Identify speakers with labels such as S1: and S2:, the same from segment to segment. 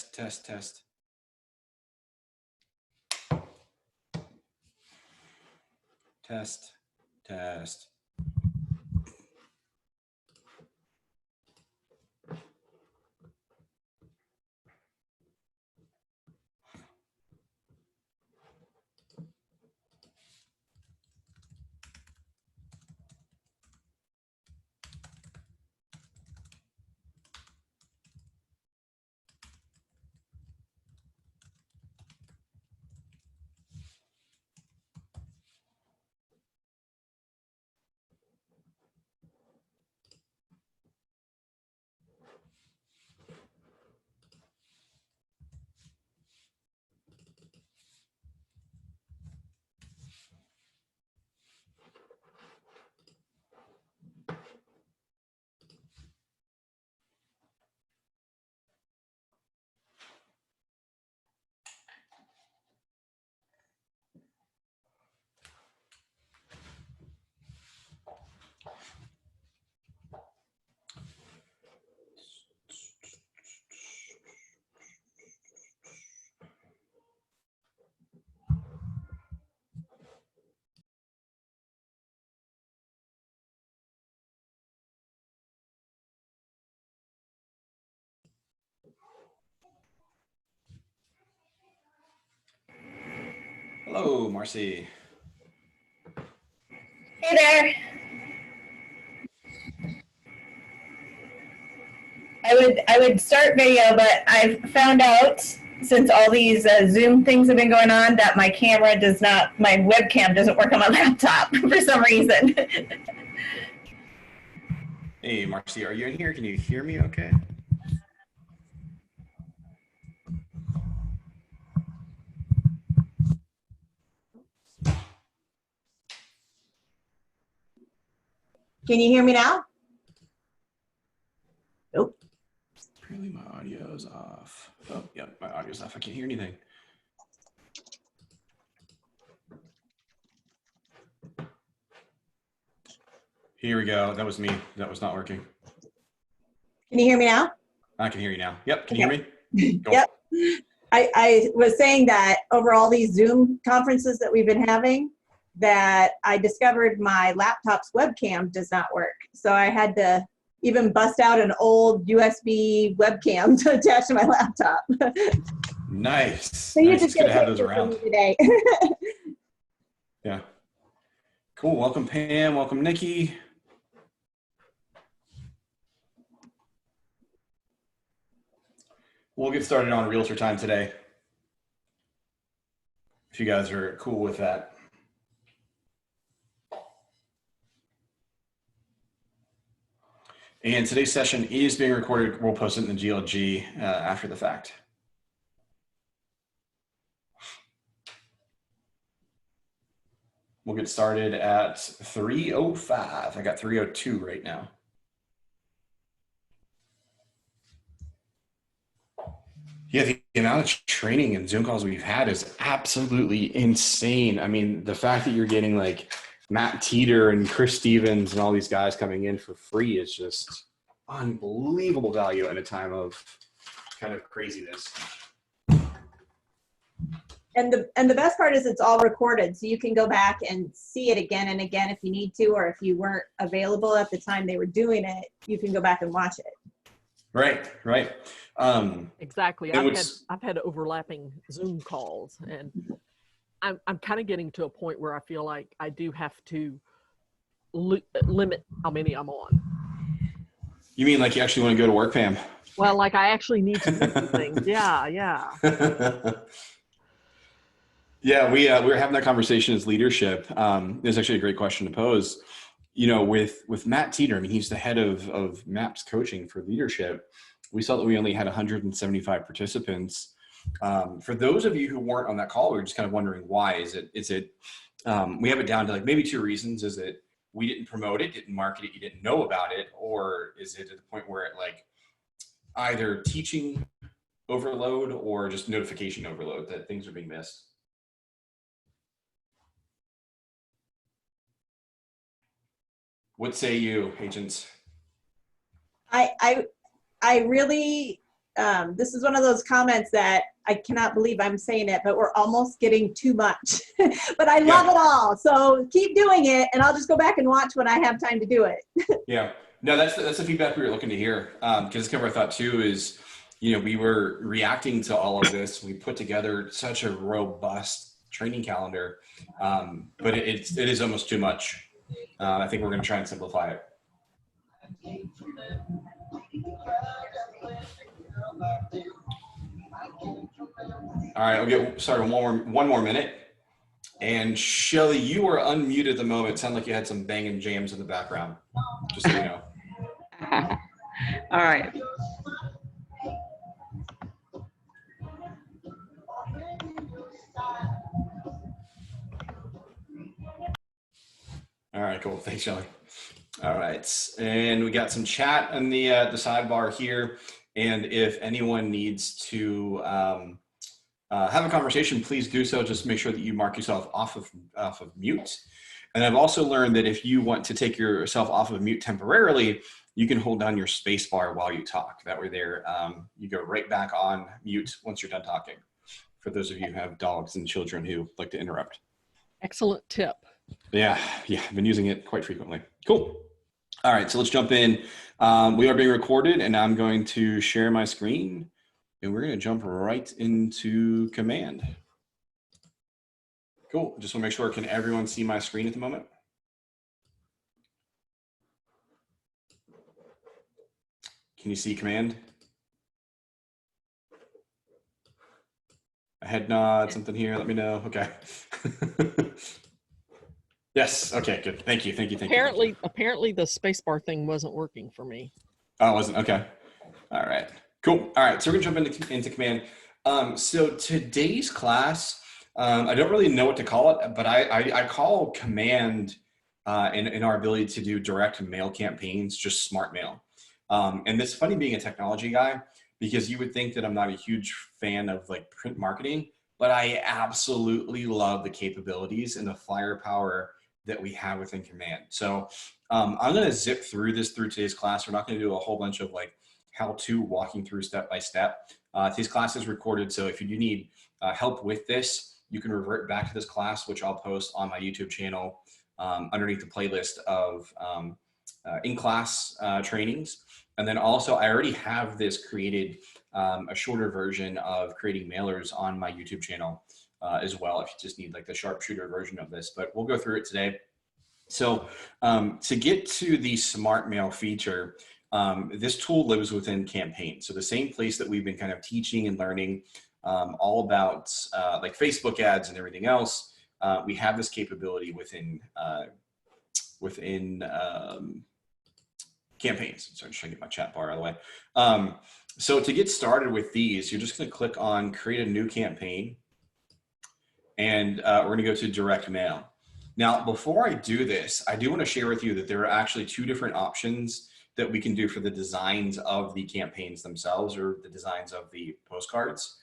S1: test, test. Test, test. Hello, Marcy.
S2: Hey there. I would start video, but I've found out since all these Zoom things have been going on that my webcam doesn't work on my laptop for some reason.
S1: Hey, Marcy, are you in here? Can you hear me okay?
S2: Can you hear me now? Nope.
S1: Apparently my audio's off. Oh, yeah, my audio's off. I can't hear anything. Here we go. That was me. That was not working.
S2: Can you hear me now?
S1: I can hear you now. Yep. Can you hear me? Go.
S2: Yep. I was saying that over all these Zoom conferences that we've been having, that I discovered my laptop's webcam does not work. So I had to even bust out an old USB webcam to attach to my laptop.
S1: Nice.
S2: So you
S1: nice.
S2: just
S1: It's good to have those
S2: picture
S1: around.
S2: today.
S1: Yeah. Cool. Welcome, Pam. Welcome, Nikki. We'll get started on realtor time today, if you guys are cool with that. And today's session is being recorded. We'll post it in the GLG after the fact. We'll get started at 3:05. I got 3:02 right now. Yeah, the amount of training and Zoom calls we've had is absolutely insane. I mean, the fact that you're getting like Matt Teeter and Chris Stevens and all these guys coming in for free is just unbelievable value in a time of kind of craziness.
S2: And the best part is it's all recorded, so you can go back and see it again and again if you need to, or if you weren't available at the time they were doing it, you can go back and watch it.
S1: Right, right.
S3: Exactly. I've had overlapping Zoom calls, and I'm kind of getting to a point where I feel like I do have to limit how many I'm on.
S1: You mean like you actually want to go to work, Pam?
S3: Well, like I actually need to do some things. Yeah, yeah.
S1: Yeah, we were having that conversation as leadership. There's actually a great question to pose. You know, with Matt Teeter, I mean, he's the head of MAPS coaching for leadership. We saw that we only had 175 participants. For those of you who weren't on that call, we were just kind of wondering why. Is it we have it down to like maybe two reasons. Is it we didn't promote it, didn't market it, you didn't know about it, or is it at the point where it like either teaching overload or just notification overload that things are being missed? What say you, agents?
S2: I really this is one of those comments that I cannot believe I'm saying it, but we're almost getting too much. But I love it all. So keep doing it, and I'll just go back and watch when I have time to do it.
S1: Yeah. No, that's the feedback we were looking to hear. Because it's kind of our thought too is, we were reacting to all of this. We put together such a robust training calendar, but it is almost too much. I think we're going to try and simplify it. All right, I'll get started one more minute. And Shelly, you are unmuted at the moment. It sounded like you had some banging jams in the background, just so you know.
S4: All right.
S1: All right, cool. Thanks, Shelly. All right, and we got some chat on the sidebar here. And if anyone needs to have a conversation, please do so. Just make sure that you mark yourself off of mute. And I've also learned that if you want to take yourself off of mute temporarily, you can hold down your space bar while you talk. That way you go right back on mute once you're done talking, for those of you who have dogs and children who like to interrupt.
S3: Excellent tip.
S1: Yeah, I've been using it quite frequently. Cool. All right, so let's jump in. We are being recorded, and I'm going to share my screen, and we're going to jump right into Command. Cool. Just want to make sure, can everyone see my screen at the moment? Can you see Command? A head nod, something here, let me know. Okay. Yes, okay, good. Thank you.
S3: Apparently the spacebar thing wasn't working for me.
S1: Oh, it wasn't? Okay. All right, cool. All right, so we're gonna jump into Command. So today's class, I don't really know what to call it, but I call Command in our ability to do direct mail campaigns just smart mail. And it's funny being a technology guy, because you would think that I'm not a huge fan of like print marketing, but I absolutely love the capabilities and the firepower that we have within Command. So I'm going to zip through today's class. We're not going to do a whole bunch of like how-to walking through step by step. Today's class is recorded, so if you do need help with this, you can revert back to this class, which I'll post on my YouTube channel underneath the playlist of in-class trainings. And then also, I already have this created, a shorter version of creating mailers on my YouTube channel as well, if you just need like the sharpshooter version of this, but we'll go through it today. So to get to the smart mail feature, this tool lives within Campaign. So the same place that we've been kind of teaching and learning all about like Facebook ads and everything else, we have this capability within Campaigns. So I'm just trying to get my chat bar out of the way. So to get started with these, you're just going to click on create a new campaign, and we're going to go to direct mail. Now, before I do this, I do want to share with you that there are actually two different options that we can do for the designs of the campaigns themselves, or the designs of the postcards.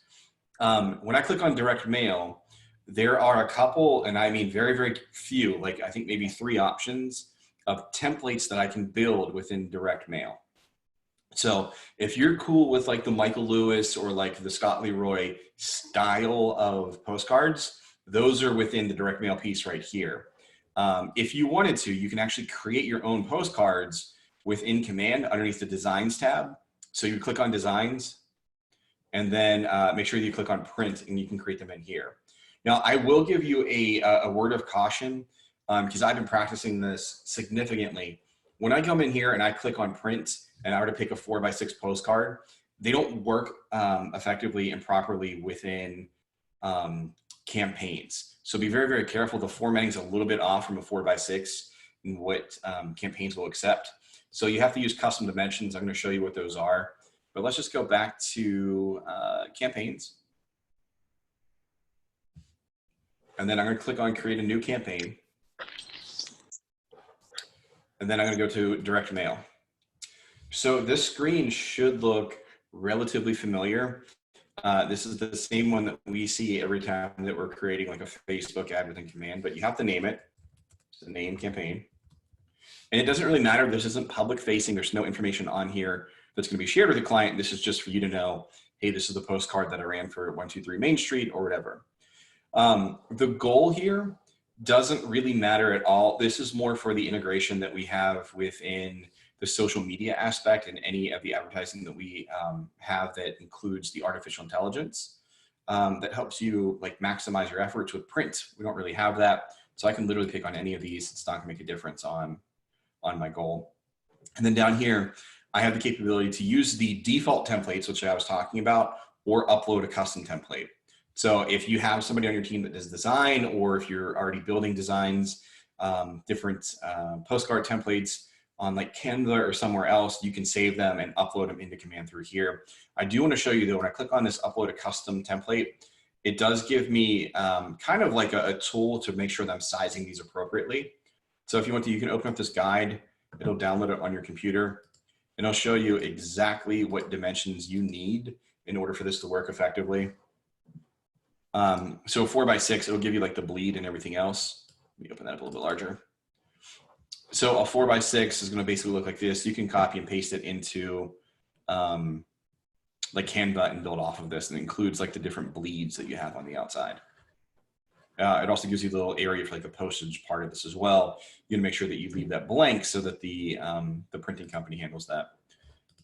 S1: When I click on direct mail, there are a couple, and I mean very, very few, like I think maybe 3 options of templates that I can build within direct mail. So if you're cool with like the Michael Lewis or like the Scott Leroy style of postcards, those are within the direct mail piece right here. If you wanted to, you can actually create your own postcards within Command underneath the Designs tab. So you click on Designs, and then make sure that you click on Print, and you can create them in here. Now, I will give you a word of caution, because I've been practicing this significantly. When I come in here and I click on Print, and I were to pick a 4x6 postcard, they don't work effectively and properly within campaigns. So be very, very careful. The formatting is a little bit off from a 4x6 and what campaigns will accept. So you have to use custom dimensions. I'm going to show you what those are. But let's just go back to campaigns. And then I'm going to click on create a new campaign. And then I'm going to go to direct mail. So this screen should look relatively familiar. This is the same one that we see every time that we're creating like a Facebook ad within Command, but you have to name it. It's a name campaign. And it doesn't really matter. This isn't public facing. There's no information on here that's going to be shared with the client. This is just for you to know, hey, this is the postcard that I ran for 123 Main Street or whatever. The goal here doesn't really matter at all. This is more for the integration that we have within the social media aspect and any of the advertising that we have that includes the artificial intelligence that helps you like maximize your efforts with print. We don't really have that. So I can literally pick on any of these. It's not gonna make a difference on my goal. And then down here, I have the capability to use the default templates, which I was talking about, or upload a custom template. So if you have somebody on your team that does design, or if you're already building designs, different postcard templates on like Canva or somewhere else, you can save them and upload them into command through here. I do want to show you though, when I click on this upload a custom template, it does give me kind of like a tool to make sure that I'm sizing these appropriately. So if you want to, you can open up this guide, it'll download it on your computer, and it'll show you exactly what dimensions you need in order for this to work effectively. So 4x6, it'll give you like the bleed and everything else. Let me open that up a little bit larger. So a 4x6 is going to basically look like this. You can copy and paste it into like Canva and build off of this, and it includes like the different bleeds that you have on the outside. It also gives you a little area for like the postage part of this as well. You want to make sure that you leave that blank so that the printing company handles that.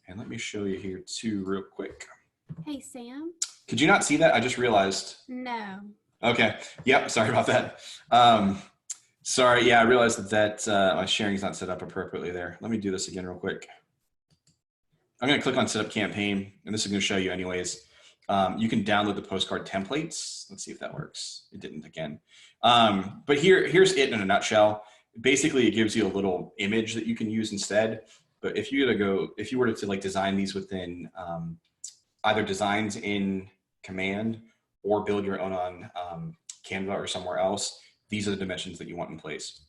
S1: And let me show you here too real quick.
S5: Hey, Sam.
S1: Could you not see that? I just realized.
S5: No.
S1: Okay. Yep. Sorry about that. Sorry. Yeah, I realized that my sharing is not set up appropriately there. Let me do this again real quick. I'm going to click on set up campaign, and this is going to show you anyways. You can download the postcard templates. Let's see if that works. It didn't again. But here's it in a nutshell. Basically, it gives you a little image that you can use instead. But if you were to like design these within either designs in command or build your own on Canva or somewhere else, these are the dimensions that you want in place.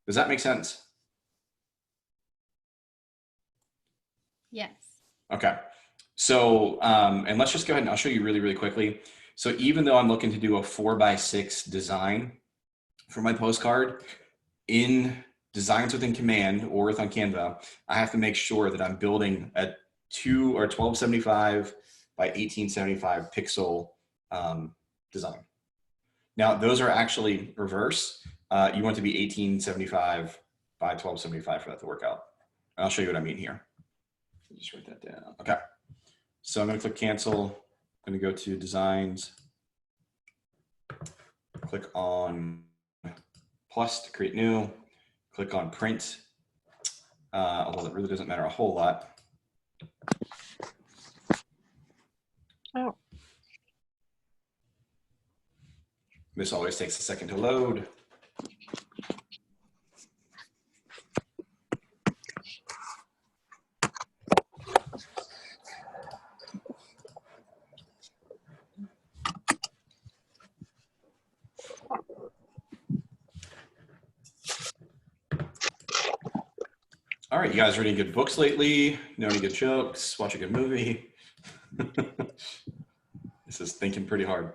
S1: Does that make sense?
S5: Yes.
S1: Okay. So, and let's just go ahead and I'll show you really, really quickly. So even though I'm looking to do a 4x6 design for my postcard in designs within command or within Canva, I have to make sure that I'm building a 1275 by 1875 pixel design. Now those are actually reverse. You want to be 1875 by 1275 for that to work out. I'll show you what I mean here. Just write that down. Okay. So I'm going to click cancel. I'm going to go to designs. Click on plus to create new. Click on print. Although it really doesn't matter a whole lot.
S3: Oh.
S1: This always takes a second to load. All right, you guys reading good books lately? Know any good jokes? Watch a good movie? This is thinking pretty hard.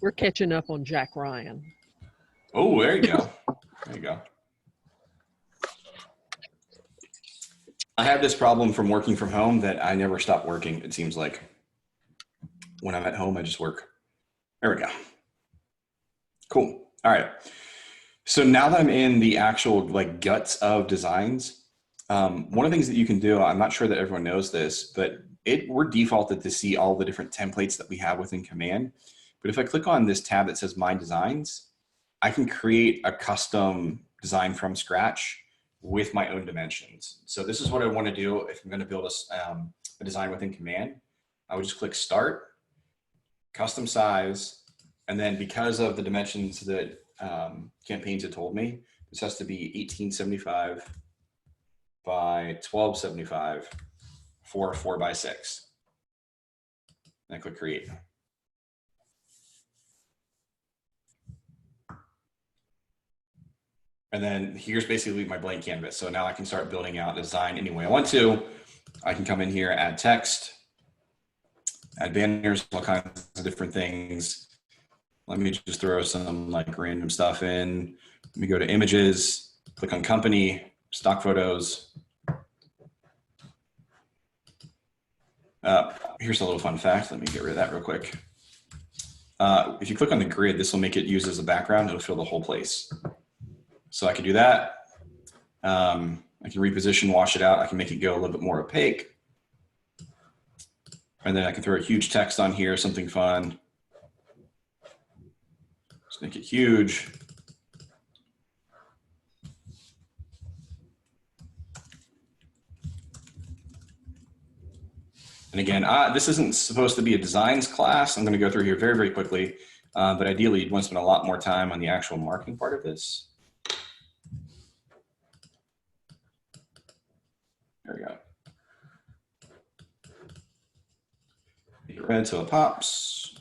S3: We're catching up on Jack Ryan.
S1: Oh, there you go. There you go. I have this problem from working from home that I never stop working, it seems like. When I'm at home, I just work. There we go. Cool. All right. So now that I'm in the actual like guts of designs, one of the things that you can do, I'm not sure that everyone knows this, but we're defaulted to see all the different templates that we have within command. But if I click on this tab that says My Designs, I can create a custom design from scratch with my own dimensions. So this is what I want to do if I'm going to build a design within command. I would just click Start, Custom Size, and then because of the dimensions that campaigns had told me, this has to be 1875 by 1275 for 4x6. And I click Create. And then here's basically my blank canvas. So now I can start building out design any way I want to. I can come in here, add text, add banners, all kinds of different things. Let me just throw some like random stuff in. Let me go to images, click on company, stock photos. Here's a little fun fact. Let me get rid of that real quick. If you click on the grid, this will make it use as a background. It'll fill the whole place. So I can do that. I can reposition, wash it out. I can make it go a little bit more opaque. And then I can throw a huge text on here, something fun. Just make it huge. And again, this isn't supposed to be a designs class. I'm going to go through here very, very quickly. But ideally, you'd want to spend a lot more time on the actual marketing part of this. There we go. Make it red so it pops.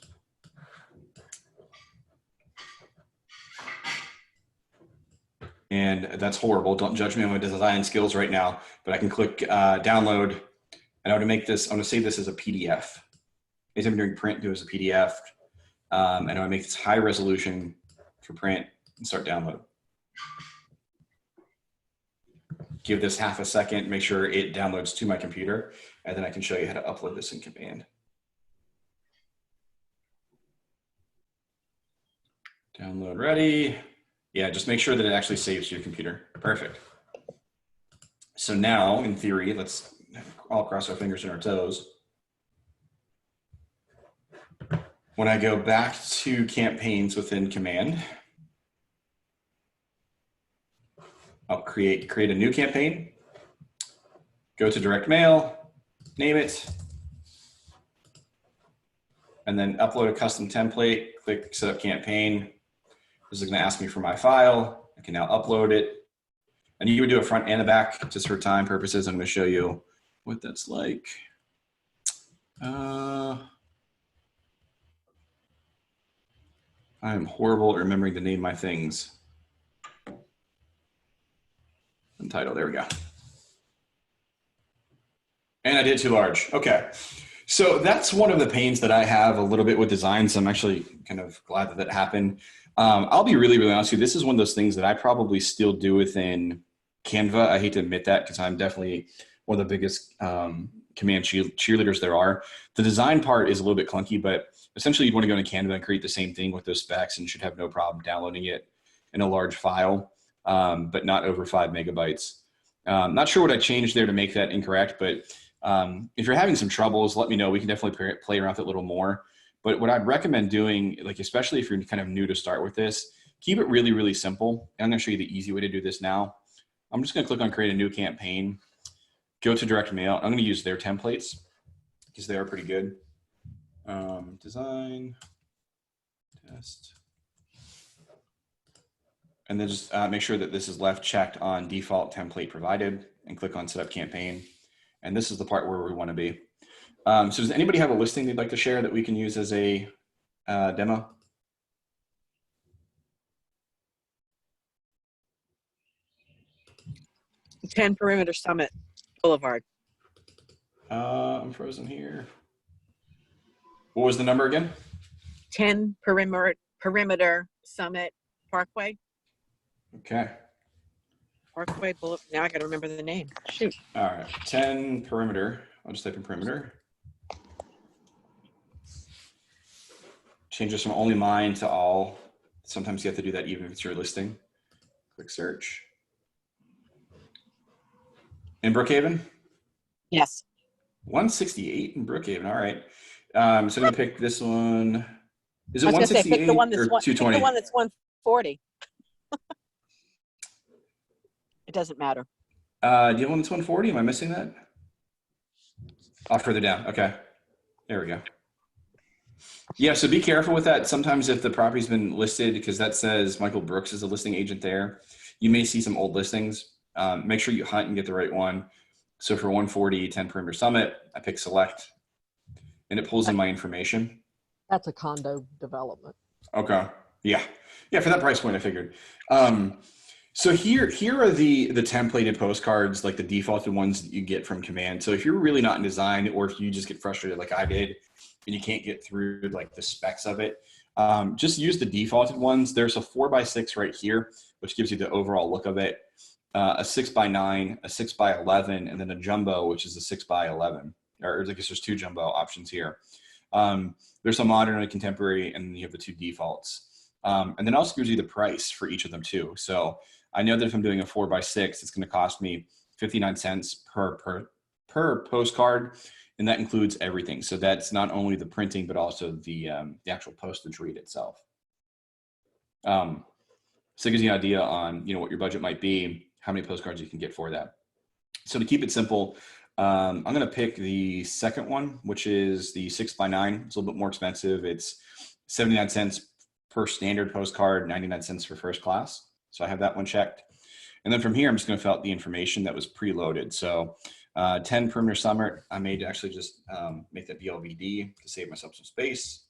S1: And that's horrible. Don't judge me on my design skills right now, but I can click download. And I want to make this, I want to save this as a PDF. Anytime I'm doing print, do it as a PDF. And I want to make this high resolution for print and start download. Give this half a second, make sure it downloads to my computer, and then I can show you how to upload this in Command. Download ready. Yeah, just make sure that it actually saves to your computer. Perfect. So now, in theory, let's all cross our fingers and our toes. When I go back to campaigns within Command, I'll create a new campaign, go to direct mail, name it, and then upload a custom template, click set up campaign. This is going to ask me for my file. I can now upload it. And you would do a front and a back just for time purposes. I'm going to show you what that's like. I am horrible at remembering to name my things. Title, there we go. And I did too large. Okay. So that's one of the pains that I have a little bit with design. So I'm actually kind of glad that that happened. I'll be really, really honest with you. This is one of those things that I probably still do within Canva. I hate to admit that because I'm definitely one of the biggest Command cheerleaders there are. The design part is a little bit clunky, but essentially you'd want to go into Canva and create the same thing with those specs and should have no problem downloading it in a large file, but not over 5 megabytes. Not sure what I changed there to make that incorrect, but if you're having some troubles, let me know. We can definitely play around with it a little more. But what I'd recommend doing, like especially if you're kind of new to start with this, keep it really, really simple. And I'm going to show you the easy way to do this now. I'm just going to click on create a new campaign, go to direct mail. I'm going to use their templates because they are pretty good. Design, test. And then just make sure that this is left checked on default template provided and click on set up campaign. And this is the part where we want to be. So does anybody have a listing they'd like to share that we can use as a demo?
S6: Ten Perimeter Summit Boulevard.
S1: I'm frozen here. What was the number again?
S6: 10 Perimeter Summit Parkway.
S1: Okay.
S6: Parkway Boulevard. Now I got to remember the name. Shoot.
S1: All right. 10 perimeter. I'll just type in perimeter. Change this from only mine to all. Sometimes you have to do that even if it's your listing. Click search. In Brookhaven?
S6: Yes.
S1: 168 in Brookhaven. All right. So I'm going to pick this one. Is it
S6: I was going to say,
S1: 168
S6: pick the one that's
S1: or 220?
S6: pick the one that's 140. It doesn't matter.
S1: Do you have one that's 140? Am I missing that? Oh, further down. Okay. There we go. Yeah, so be careful with that. Sometimes if the property's been listed, because that says Michael Brooks is a listing agent there, you may see some old listings. Make sure you hunt and get the right one. So for 140, 10 Perimeter Summit, I pick select, and it pulls in my information.
S3: That's a condo development.
S1: Okay. Yeah. Yeah, for that price point, I figured. So here are the templated postcards, like the defaulted ones that you get from Command. So if you're really not in design, or if you just get frustrated like I did and you can't get through like the specs of it, just use the defaulted ones. There's a 4x6 right here, which gives you the overall look of it. A 6x9, a 6x11, and then a jumbo, which is a 6x11. or I guess there's 2 jumbo options here. There's a modern and a contemporary, and then you have the 2 defaults. And then it also gives you the price for each of them too. So I know that if I'm doing a 4x6, it's going to cost me 59 cents per postcard, and that includes everything. So that's not only the printing, but also the actual postage rate itself. So it gives you an idea on, what your budget might be, how many postcards you can get for that. So to keep it simple, I'm going to pick the second one, which is the 6x9. It's a little bit more expensive. It's 79 cents per standard postcard, 99 cents for first class. So I have that one checked. And then from here, I'm just going to fill out the information that was preloaded. So 10 perimeter summer, I may actually just make that BLVD to save myself some space.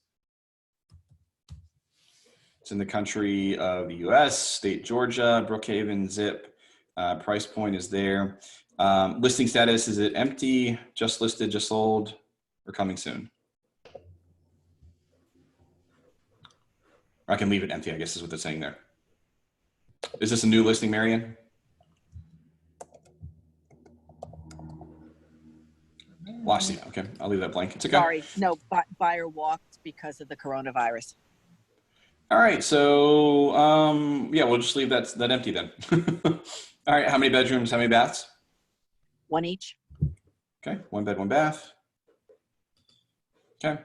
S1: It's in the country of the US, state Georgia, Brookhaven, zip. Price point is there. Listing status, is it empty, just listed, just sold, or coming soon? Or I can leave it empty, I guess is what they're saying there. Is this a new listing, Marion? Lost you. Okay, I'll leave that blank. It's okay.
S6: Sorry, no, buyer walked because of the coronavirus.
S1: All right, so yeah, we'll just leave that empty then. All right, how many bedrooms, how many baths?
S6: 1 each.
S1: Okay, 1 bed, 1 bath. Okay,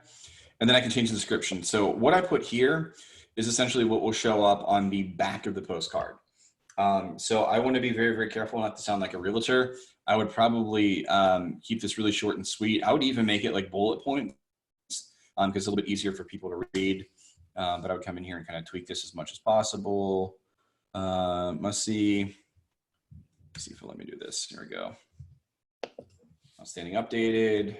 S1: and then I can change the description. So what I put here is essentially what will show up on the back of the postcard. So I want to be very, very careful not to sound like a realtor. I would probably keep this really short and sweet. I would even make it like bullet points because it's a little bit easier for people to read. But I would come in here and kind of tweak this as much as possible. Must see. Let's see if it'll let me do this. Here we go. Outstanding updated.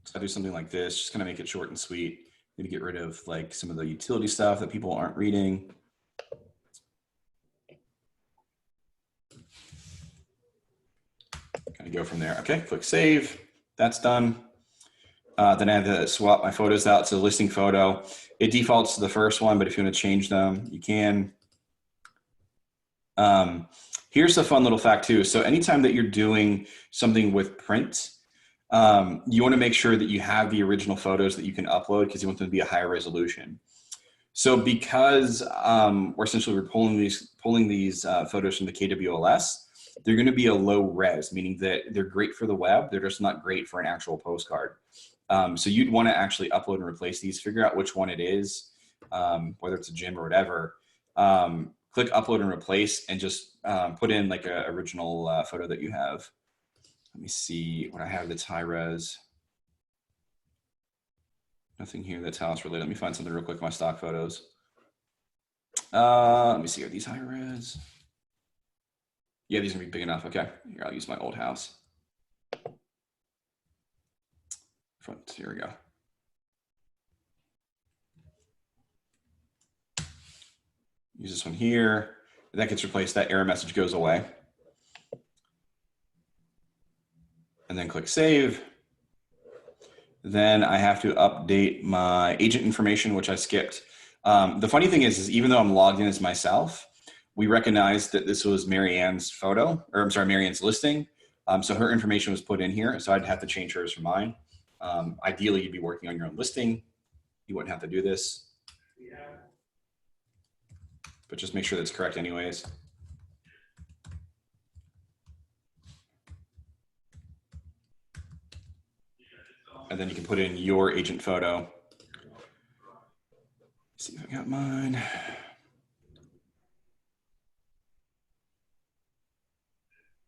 S1: So I do something like this, just kind of make it short and sweet. Maybe get rid of like some of the utility stuff that people aren't reading. Kind of go from there. Okay, click save. That's done. Then I have to swap my photos out to the listing photo. It defaults to the first one, but if you want to change them, you can. Here's a fun little fact too. So anytime that you're doing something with print, you want to make sure that you have the original photos that you can upload because you want them to be a higher resolution. So because we're essentially pulling these photos from the KWLS, they're going to be a low res, meaning that they're great for the web. They're just not great for an actual postcard. So you'd want to actually upload and replace these, figure out which one it is, whether it's a gym or whatever. Click upload and replace and just put in like an original photo that you have. Let me see what I have that's high res. Nothing here that's house related. Let me find something real quick, my stock photos. Let me see, are these high res? Yeah, these are gonna be big enough. Okay, here, I'll use my old house. Front, here we go. Use this one here. That gets replaced, that error message goes away. And then click save. Then I have to update my agent information, which I skipped. The funny thing is even though I'm logged in as myself, we recognized that this was Marianne's photo, or I'm sorry, Marianne's listing. So her information was put in here. So I'd have to change hers for mine. Ideally, you'd be working on your own listing. You wouldn't have to do this. But just make sure that's correct anyways. And then you can put in your agent photo. Let's see if I got mine.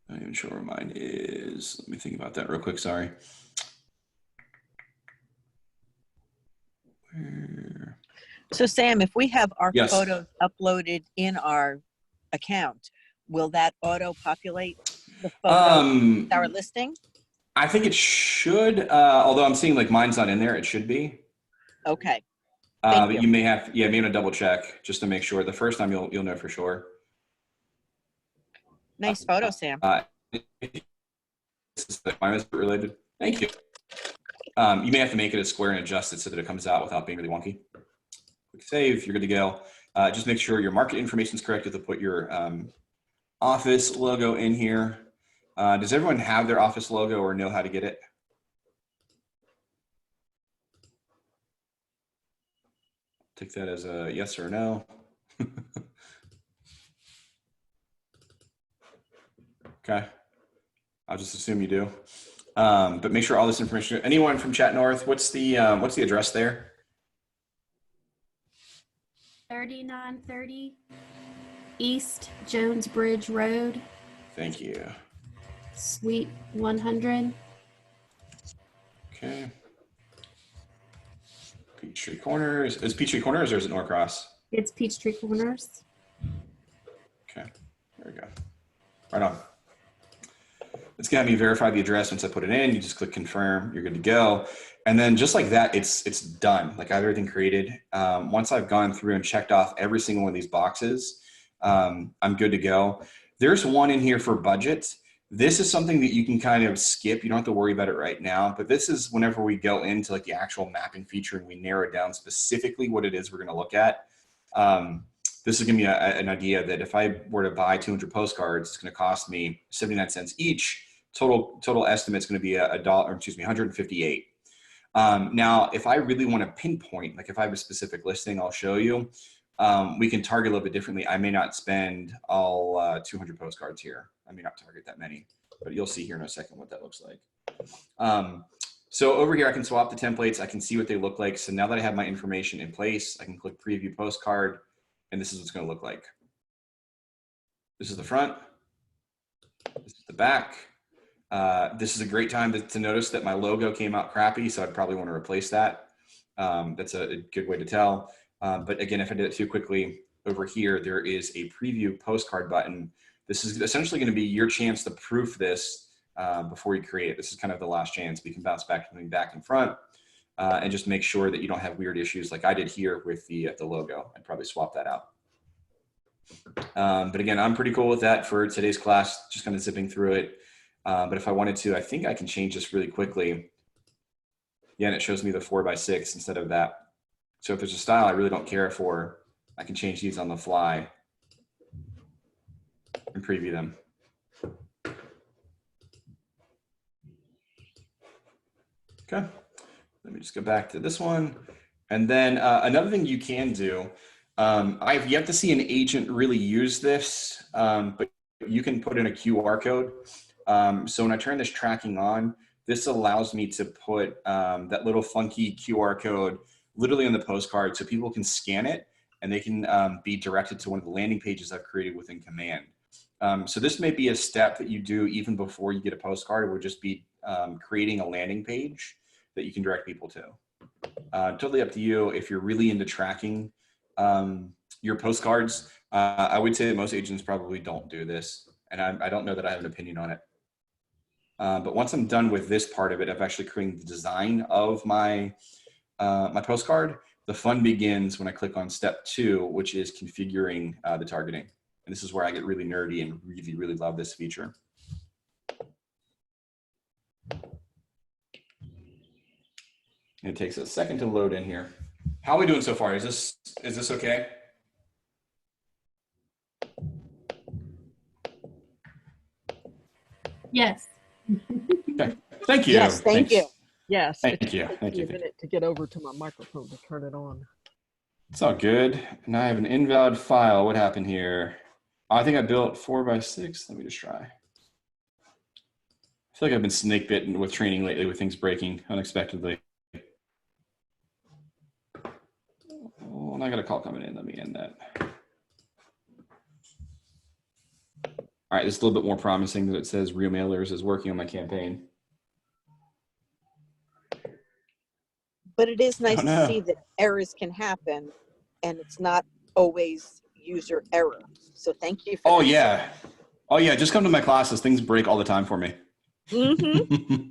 S1: I'm not even sure where mine is. Let me think about that real quick, sorry. Where?
S6: So Sam, if we have our
S1: Yes.
S6: photos uploaded in our account, will that auto-populate the photo with our listing?
S1: I think it should, although I'm seeing like mine's not in there, it should be.
S6: Okay.
S1: But you may have, yeah, maybe to double check just to make sure. The first time you'll know for sure.
S6: Nice photo, Sam.
S1: This is the climate related. Thank you. You may have to make it a square and adjust it so that it comes out without being really wonky. Click save, you're good to go. Just make sure your market information is correct. You have to put your office logo in here. Does everyone have their office logo or know how to get it? Take that as a yes or no. Okay, I'll just assume you do. But make sure all this information, anyone from Chat North, what's the address there?
S5: 3930 East Jones Bridge Road,
S1: Thank you.
S5: Suite 100.
S1: Okay. Peachtree Corners. Is Peachtree Corners or is it Norcross?
S5: It's Peachtree Corners.
S1: Okay, there we go. Right on. It's gonna have me verify the address. Once I put it in, you just click confirm, you're good to go. And then just like that, it's done. Like I have everything created. Once I've gone through and checked off every single one of these boxes, I'm good to go. There's one in here for budget. This is something that you can kind of skip. You don't have to worry about it right now, but this is whenever we go into like the actual mapping feature and we narrow down specifically what it is we're gonna look at. This is gonna be an idea that if I were to buy 200 postcards, it's gonna cost me 79 cents each. Total estimate's gonna be $158. Now, if I really wanna pinpoint, like if I have a specific listing, I'll show you. We can target a little bit differently. I may not spend all 200 postcards here. I may not target that many, but you'll see here in a second what that looks like. So over here, I can swap the templates. I can see what they look like. So now that I have my information in place, I can click preview postcard, and this is what it's gonna look like. This is the front, this is the back. This is a great time to notice that my logo came out crappy, so I'd probably wanna replace that. That's a good way to tell. But again, if I did it too quickly, over here, there is a preview postcard button. This is essentially going to be your chance to proof this before you create it. This is kind of the last chance. We can bounce back to back and front and just make sure that you don't have weird issues like I did here with the logo. I'd probably swap that out. But again, I'm pretty cool with that for today's class, just kind of zipping through it. But if I wanted to, I think I can change this really quickly. Yeah, and it shows me the 4x6 instead of that. So if there's a style I really don't care for, I can change these on the fly and preview them. Okay, let me just go back to this one. And then another thing you can do, I've yet to see an agent really use this, but you can put in a QR code. So when I turn this tracking on, this allows me to put that little funky QR code literally on the postcard so people can scan it and they can be directed to one of the landing pages I've created within Command. So this may be a step that you do even before you get a postcard. It would just be creating a landing page that you can direct people to. Totally up to you. If you're really into tracking your postcards, I would say that most agents probably don't do this. And I don't know that I have an opinion on it. But once I'm done with this part of it, I've actually created the design of my my postcard. The fun begins when I click on step 2, which is configuring the targeting. And this is where I get really nerdy and really, really love this feature. It takes a second to load in here. How are we doing so far? Is this okay?
S5: Yes.
S1: Okay. Thank you.
S6: Yes, thank you.
S3: Yes.
S1: Thank you.
S3: It
S1: Thank
S3: took me
S1: you.
S3: a minute to get over to my microphone to turn it on.
S1: It's all good. And I have an invalid file. What happened here? Oh, I think I built 4x6. Let me just try. I feel like I've been snake bitten with training lately with things breaking unexpectedly. Oh, and I got a call coming in. Let me end that. All right, this is a little bit more promising that it says Real Mailers is working on my campaign.
S6: But it is nice
S1: Oh, no.
S6: to see that errors can happen and it's not always user error. So thank you for
S1: Oh,
S6: that.
S1: yeah. Oh, yeah. Just come to my classes. Things break all the time for me.
S6: Mm-hmm.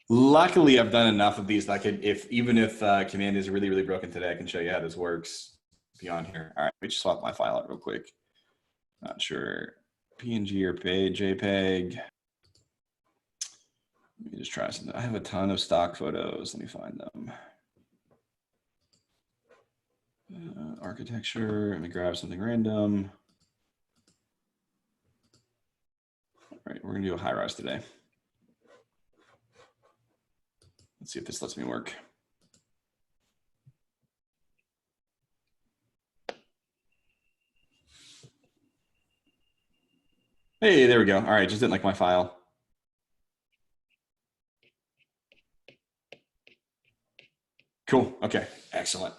S1: Luckily, I've done enough of these that I could, even if command is really, really broken today, I can show you how this works beyond here. All right, let me just swap my file out real quick. Not sure. PNG or JPEG. Let me just try something. I have a ton of stock photos. Let me find them. Architecture. Let me grab something random. All right, we're gonna do a high rise today. Let's see if this lets me work. Hey, there we go. All right, just didn't like my file. Cool. Okay, excellent.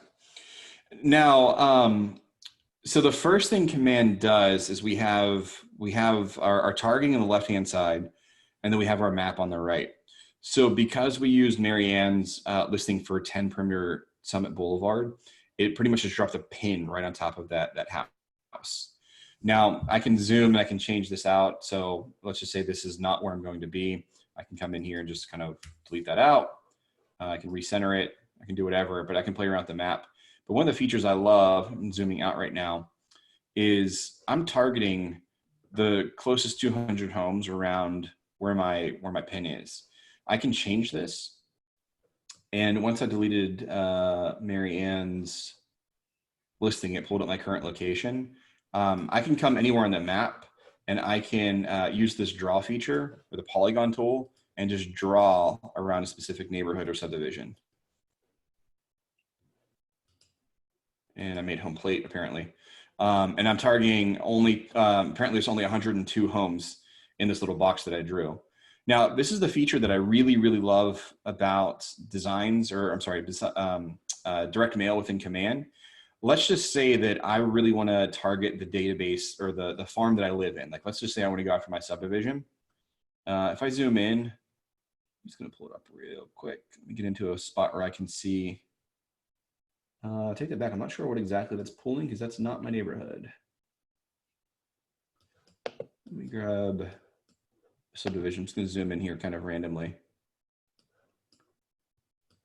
S1: Now, so the first thing command does is we have our targeting on the left-hand side, and then we have our map on the right. So because we used Mary Ann's listing for 10 Perimeter Summit Boulevard, it pretty much just dropped a pin right on top of that house. Now I can zoom and I can change this out. So let's just say this is not where I'm going to be. I can come in here and just kind of delete that out. I can recenter it. I can do whatever, but I can play around with the map. But one of the features I love, I'm zooming out right now, is I'm targeting the closest 200 homes around where my pin is. I can change this. And once I deleted Mary Ann's listing, it pulled up my current location. I can come anywhere on the map and I can use this draw feature with a polygon tool and just draw around a specific neighborhood or subdivision. And I made home plate apparently. And I'm targeting only, apparently there's only 102 homes in this little box that I drew. Now, this is the feature that I really, really love about designs, or I'm sorry, direct mail within command. Let's just say that I really want to target the database or the farm that I live in. Like, let's just say I want to go after my subdivision. If I zoom in, I'm just going to pull it up real quick. Let me get into a spot where I can see. Take that back. I'm not sure what exactly that's pulling because that's not my neighborhood. Let me grab subdivision. I'm just going to zoom in here kind of randomly.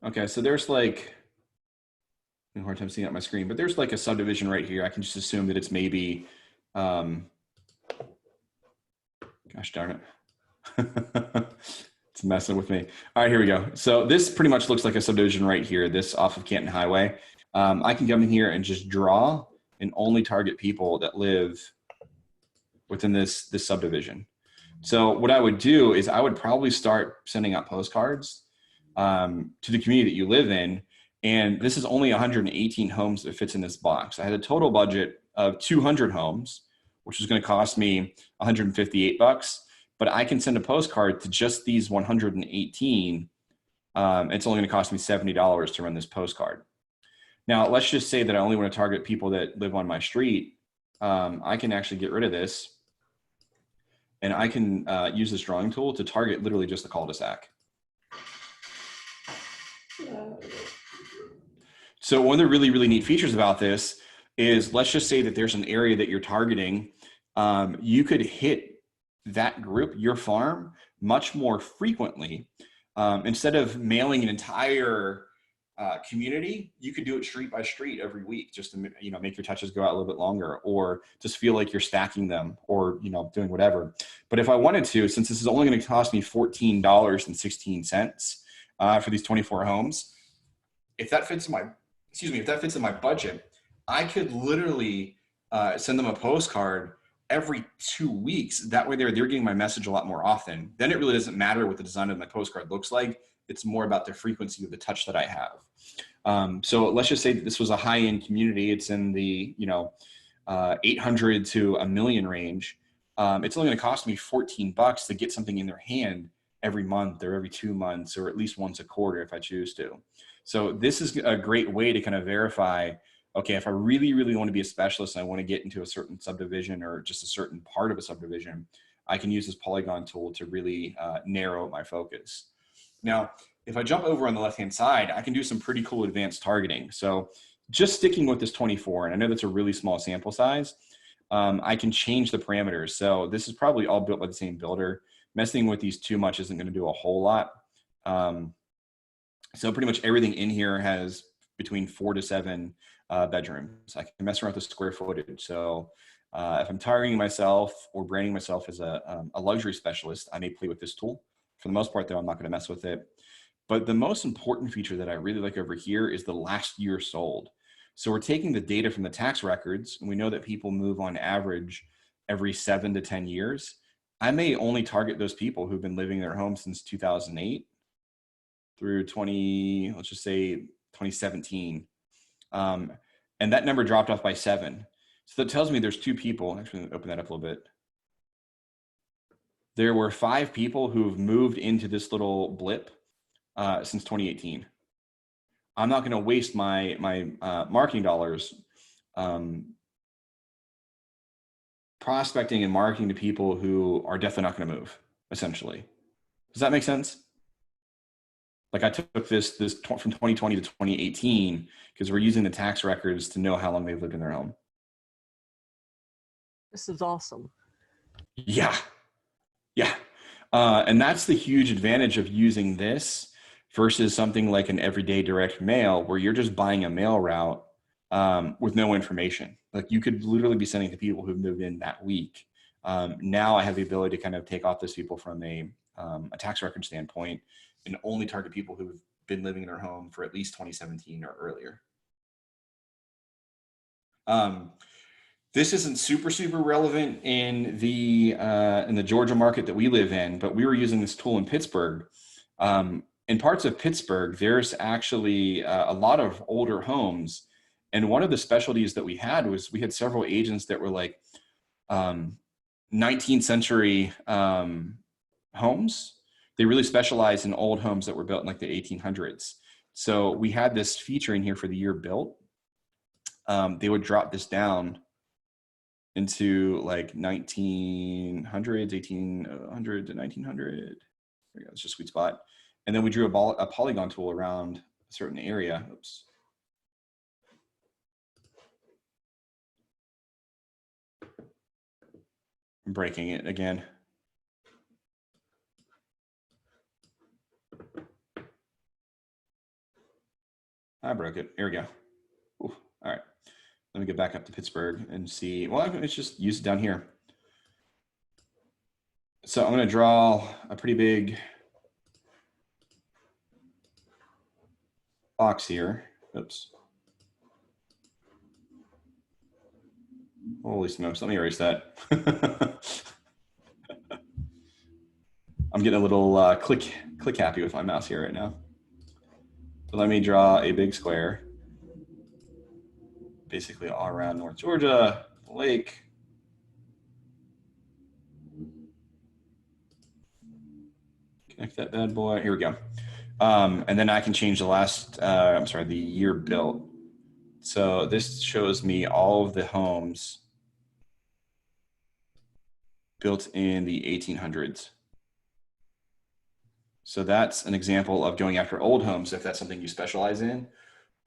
S1: Okay, so there's like, I'm having a hard time seeing it on my screen, but there's like a subdivision right here. I can just assume that it's maybe, gosh darn it. It's messing with me. All right, here we go. So this pretty much looks like a subdivision right here, this off of Canton Highway. I can come in here and just draw and only target people that live within this subdivision. So what I would do is I would probably start sending out postcards to the community that you live in. And this is only 118 homes that fits in this box. I had a total budget of 200 homes, which is going to cost me $158. But I can send a postcard to just these 118. It's only going to cost me $70 to run this postcard. Now, let's just say that I only want to target people that live on my street. I can actually get rid of this. And I can use this drawing tool to target literally just the cul-de-sac. So one of the really, really neat features about this is, let's just say that there's an area that you're targeting. You could hit that group, your farm, much more frequently. Instead of mailing an entire community, you could do it street by street every week, just to make your touches go out a little bit longer, or just feel like you're stacking them, or doing whatever. But if I wanted to, since this is only going to cost me $14.16 for these 24 homes, if that fits in my budget, I could literally send them a postcard every 2 weeks. That way they're getting my message a lot more often. Then it really doesn't matter what the design of my postcard looks like. It's more about the frequency of the touch that I have. So let's just say that this was a high-end community. It's in the 800 to $1 million range. It's only going to cost me $14 to get something in their hand every month or every 2 months, or at least once a quarter if I choose to. So this is a great way to kind of verify, okay, if I really, really want to be a specialist and I want to get into a certain subdivision or just a certain part of a subdivision, I can use this polygon tool to really narrow my focus. Now, if I jump over on the left-hand side, I can do some pretty cool advanced targeting. So just sticking with this 24, and I know that's a really small sample size, I can change the parameters. So this is probably all built by the same builder. Messing with these too much isn't going to do a whole lot. So pretty much everything in here has between 4 to 7 bedrooms. I can mess around with the square footage. So if I'm targeting myself or branding myself as a luxury specialist, I may play with this tool. For the most part though, I'm not going to mess with it. But the most important feature that I really like over here is the last year sold. So we're taking the data from the tax records, and we know that people move on average every 7 to 10 years. I may only target those people who've been living in their home since 2008 through let's just say 2017. And that number dropped off by 7. So that tells me there's 2 people. Actually, open that up a little bit. There were 5 people who've moved into this little blip since 2018. I'm not going to waste my marketing dollars prospecting and marketing to people who are definitely not going to move, essentially. Does that make sense? Like I took this from 2020 to 2018 because we're using the tax records to know how long they've lived in their home.
S3: This is awesome.
S1: Yeah. Yeah. And that's the huge advantage of using this versus something like an everyday direct mail where you're just buying a mail route with no information. Like you could literally be sending to people who've moved in that week. Now I have the ability to kind of take off those people from a tax record standpoint and only target people who've been living in their home for at least 2017 or earlier. This isn't super relevant in the Georgia market that we live in, but we were using this tool in Pittsburgh. In parts of Pittsburgh, there's actually a lot of older homes. And one of the specialties that we had was we had several agents that were like 19th century homes. They really specialize in old homes that were built in like the 1800s. So we had this feature in here for the year built. They would drop this down into like 1900s, 1800 to 1900. There we go, it's just a sweet spot. And then we drew a polygon tool around a certain area. Oops. I'm breaking it again. I broke it. Here we go. Ooh, all right. Let me get back up to Pittsburgh and see. Well, let's just use it down here. So I'm going to draw a pretty big box here. Oops. Holy smokes. Let me erase that. I'm getting a little click happy with my mouse here right now. So let me draw a big square. Basically all around North Georgia, the lake. Connect that bad boy. Here we go. And then I can change the the year built. So this shows me all of the homes built in the 1800s. So that's an example of going after old homes if that's something you specialize in.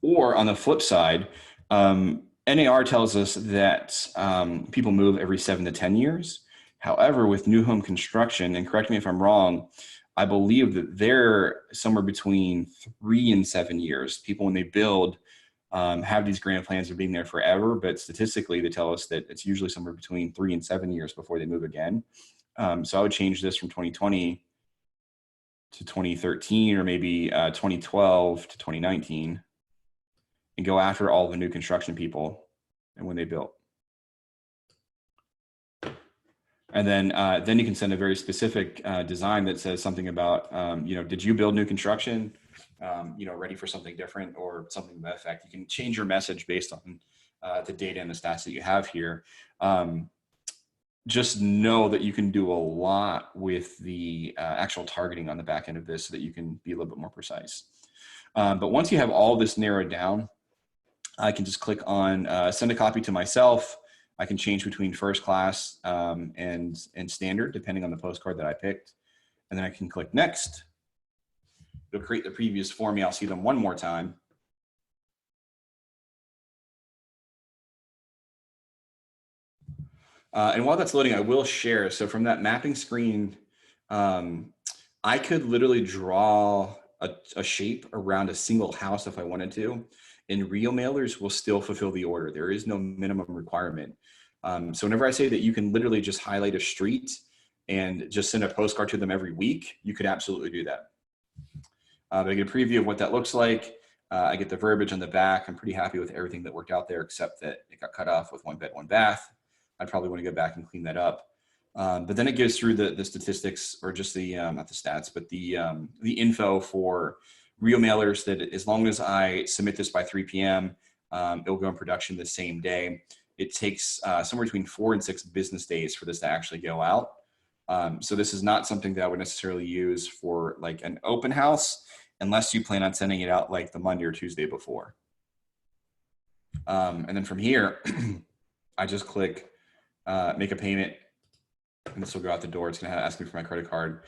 S1: Or on the flip side, NAR tells us that people move every 7 to 10 years. However, with new home construction, and correct me if I'm wrong, I believe that they're somewhere between 3 and 7 years. People, when they build, have these grand plans of being there forever, but statistically they tell us that it's usually somewhere between 3 and 7 years before they move again. So I would change this from 2020 to 2013, or maybe 2012 to 2019, and go after all the new construction people and when they built. And then you can send a very specific design that says something about, did you build new construction? Ready for something different or something to that effect. You can change your message based on the data and the stats that you have here. Just know that you can do a lot with the actual targeting on the back end of this so that you can be a little bit more precise. But once you have all this narrowed down, I can just click on send a copy to myself. I can change between first class and standard, depending on the postcard that I picked. And then I can click next. It'll create the previews for me. I'll see them one more time. And while that's loading, I will share. So from that mapping screen, I could literally draw a shape around a single house if I wanted to. And real mailers will still fulfill the order. There is no minimum requirement. So whenever I say that you can literally just highlight a street and just send a postcard to them every week, you could absolutely do that. I get a preview of what that looks like. I get the verbiage on the back. I'm pretty happy with everything that worked out there, except that it got cut off with 1 bed, 1 bath. I'd probably want to go back and clean that up. But then it goes through the statistics, or just the, not the stats, but the info for real mailers, that as long as I submit this by 3 p.m., it'll go in production the same day. It takes somewhere between 4 and 6 business days for this to actually go out. So this is not something that I would necessarily use for like an open house, unless you plan on sending it out like the Monday or Tuesday before. And then from here, I just click make a payment, and this will go out the door. It's going to ask me for my credit card.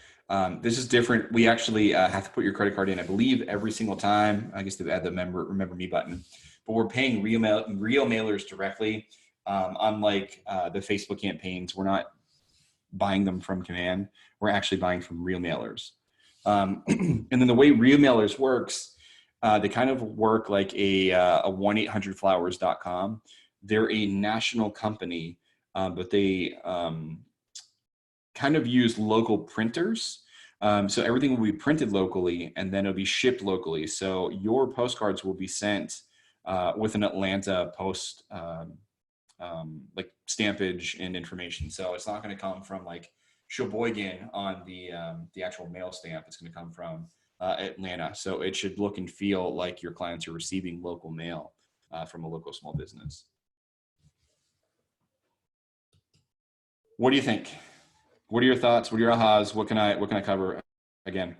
S1: This is different. We actually have to put your credit card in, I believe, every single time. I guess they've added the remember me button. But we're paying real mailers directly. Unlike the Facebook campaigns, we're not buying them from Command. We're actually buying from real mailers. And then the way real mailers works, they kind of work like a 1-800-Flowers.com. They're a national company, but they kind of use local printers. So everything will be printed locally, and then it'll be shipped locally. So your postcards will be sent with an Atlanta post like stampage and information. So it's not going to come from like Sheboygan on the actual mail stamp. It's going to come from Atlanta. So it should look and feel like your clients are receiving local mail from a local small business. What do you think? What are your thoughts? What are your ahas? What can I cover again?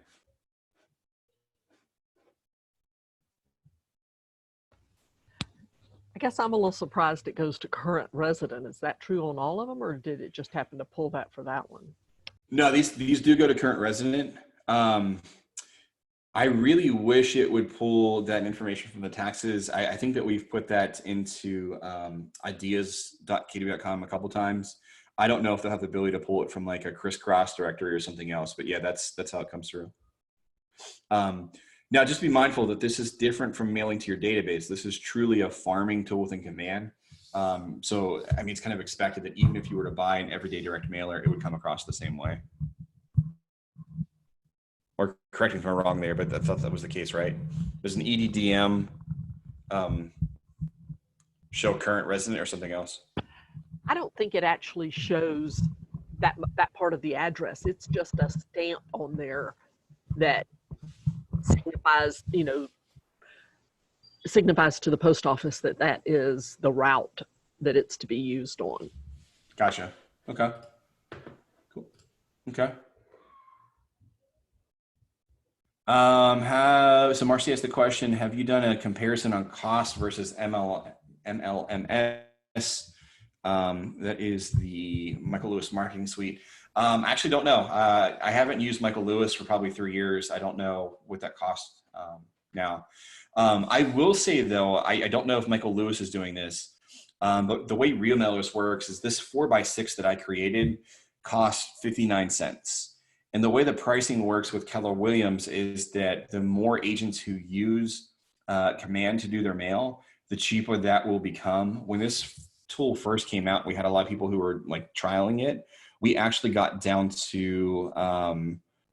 S3: I guess I'm a little surprised it goes to current resident. Is that true on all of them, or did it just happen to pull that for that one?
S1: No, these do go to current resident. I really wish it would pull that information from the taxes. I think that we've put that into ideas.kw.com a couple times. I don't know if they'll have the ability to pull it from like a crisscross directory or something else, but yeah, that's how it comes through. Now, just be mindful that this is different from mailing to your database. This is truly a farming tool within Command. So, I mean, it's kind of expected that even if you were to buy an everyday direct mailer, it would come across the same way. Or correct me if I'm wrong there, but I thought that was the case, right? There's an EDDM show current resident or something else.
S3: I don't think it actually shows that part of the address. It's just a stamp on there that signifies, signifies to the post office that is the route that it's to be used on.
S1: Gotcha. Okay. Cool. Okay. So Marcy asked the question, have you done a comparison on cost versus MLMS? That is the Michael Lewis marketing suite. I actually don't know. I haven't used Michael Lewis for probably 3 years. I don't know what that costs now. I will say though, I don't know if Michael Lewis is doing this, but the way Real Mailers works is this 4x6 that I created cost 59 cents. And the way the pricing works with Keller Williams is that the more agents who use Command to do their mail, the cheaper that will become. When this tool first came out, we had a lot of people who were like trialing it. We actually got down to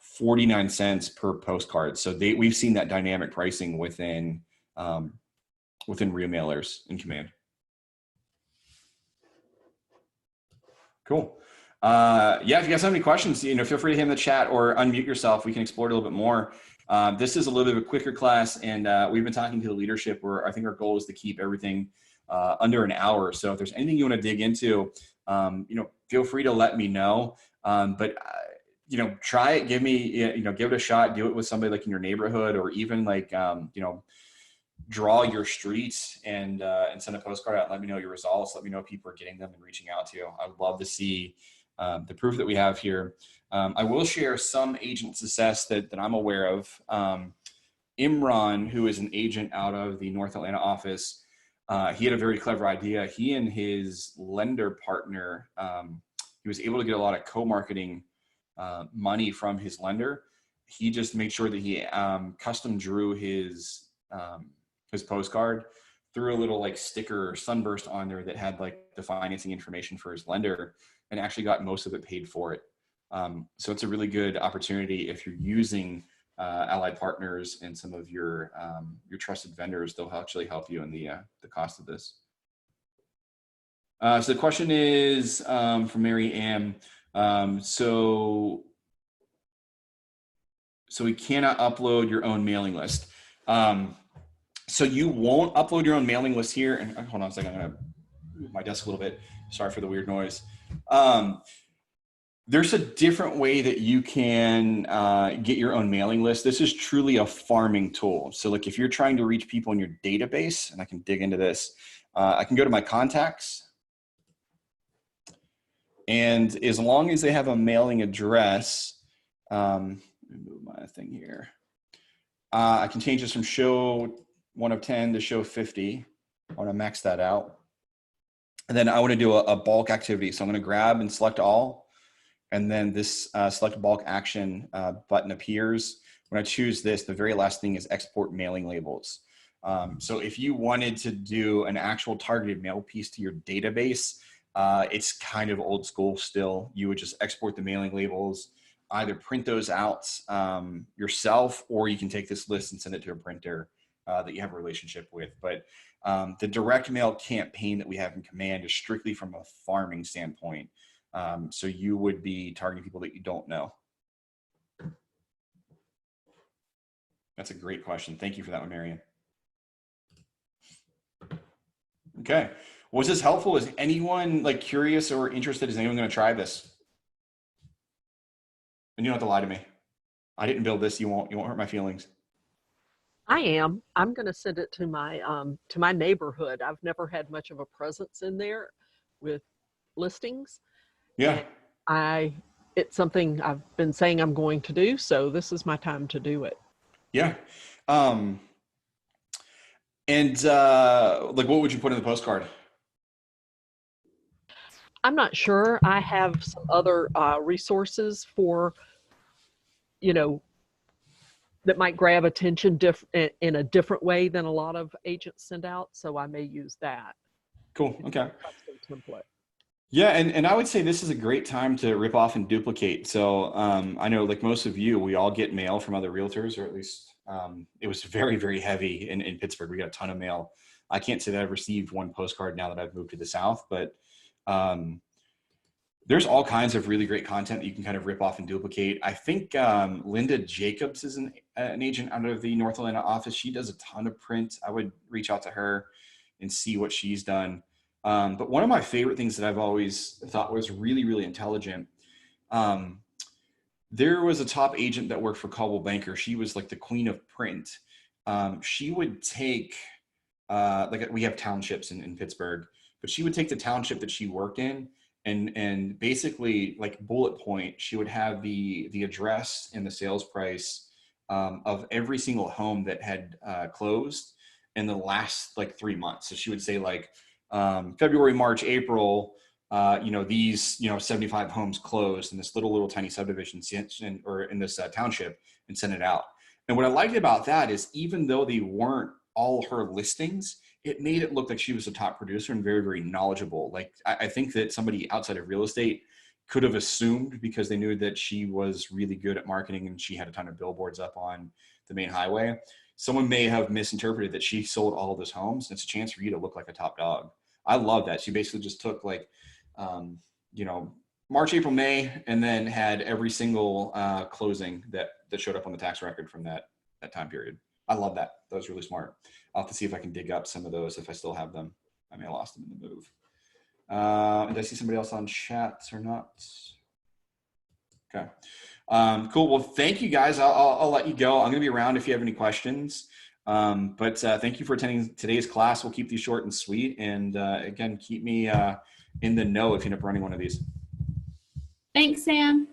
S1: 49 cents per postcard. So we've seen that dynamic pricing within Real Mailers in Command. Cool. Yeah, if you guys have any questions, feel free to hit in the chat or unmute yourself. We can explore it a little bit more. This is a little bit of a quicker class, and we've been talking to the leadership where I think our goal is to keep everything under an hour. So if there's anything you want to dig into, feel free to let me know. But try it, give it a shot, do it with somebody like in your neighborhood, or even like, draw your streets and send a postcard out and let me know your results. Let me know if people are getting them and reaching out to you. I would love to see the proof that we have here. I will share some agent success that I'm aware of. Imran, who is an agent out of the North Atlanta office, he had a very clever idea. He and his lender partner, he was able to get a lot of co-marketing money from his lender. He just made sure that he custom drew his postcard, threw a little like sticker or sunburst on there that had like the financing information for his lender, and actually got most of it paid for it. So it's a really good opportunity if you're using allied partners and some of your trusted vendors. They'll actually help you in the cost of this. So the question is from Mary Ann. So we cannot upload your own mailing list. So you won't upload your own mailing list here. And hold on a second, I'm gonna move my desk a little bit. Sorry for the weird noise. There's a different way that you can get your own mailing list. This is truly a farming tool. So like if you're trying to reach people in your database, and I can dig into this, I can go to my contacts. And as long as they have a mailing address, let me move my thing here. I can change this from show 1 of 10 to show 50. I want to max that out. And then I want to do a bulk activity. So I'm going to grab and select all. And then this select bulk action button appears. When I choose this, the very last thing is export mailing labels. So if you wanted to do an actual targeted mail piece to your database, it's kind of old school still. You would just export the mailing labels, either print those out yourself, or you can take this list and send it to a printer that you have a relationship with. But the direct mail campaign that we have in Command is strictly from a farming standpoint. So you would be targeting people that you don't know. That's a great question. Thank you for that one, Marian. Okay. Was this helpful? Is anyone like curious or interested? Is anyone going to try this? And you don't have to lie to me. I didn't build this. You won't hurt my feelings.
S3: I am. I'm going to send it to my neighborhood. I've never had much of a presence in there with listings.
S1: Yeah.
S3: And it's something I've been saying I'm going to do. So this is my time to do it.
S1: Yeah. And like, what would you put in the postcard?
S3: I'm not sure. I have some other resources for, that might grab attention in a different way than a lot of agents send out. So I may use that.
S1: Cool. Okay.
S3: Custom template.
S1: Yeah, and I would say this is a great time to rip off and duplicate. So I know, like most of you, we all get mail from other realtors, or at least it was very, very heavy in Pittsburgh. We got a ton of mail. I can't say that I've received one postcard now that I've moved to the South, but there's all kinds of really great content that you can kind of rip off and duplicate. I think Linda Jacobs is an agent out of the North Atlanta office. She does a ton of print. I would reach out to her and see what she's done. But one of my favorite things that I've always thought was really, really intelligent. There was a top agent that worked for Coldwell Banker. She was like the queen of print. She would take, like we have townships in Pittsburgh, but she would take the township that she worked in and basically like bullet point, she would have the address and the sales price of every single home that had closed in the last like 3 months. So she would say like, February, March, April, these, 75 homes closed in this little tiny subdivision or in this township, and send it out. And what I liked about that is even though they weren't all her listings, it made it look like she was a top producer and very, very knowledgeable. Like I think that somebody outside of real estate could have assumed, because they knew that she was really good at marketing and she had a ton of billboards up on the main highway. Someone may have misinterpreted that she sold all of those homes. It's a chance for you to look like a top dog. I love that. She basically just took like, March, April, May, and then had every single closing that showed up on the tax record from that time period. I love that. That was really smart. I'll have to see if I can dig up some of those if I still have them. I may have lost them in the move. Did I see somebody else on chat or not? Okay. Cool. Well, thank you guys. I'll let you go. I'm going to be around if you have any questions. But thank you for attending today's class. We'll keep these short and sweet. And again, keep me in the know if you end up running one of these.
S5: Thanks, Sam.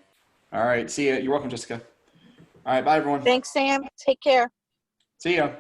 S1: All right. See ya. You're welcome, Jessica. All right. Bye, everyone.
S6: Thanks, Sam. Take care.
S1: See ya.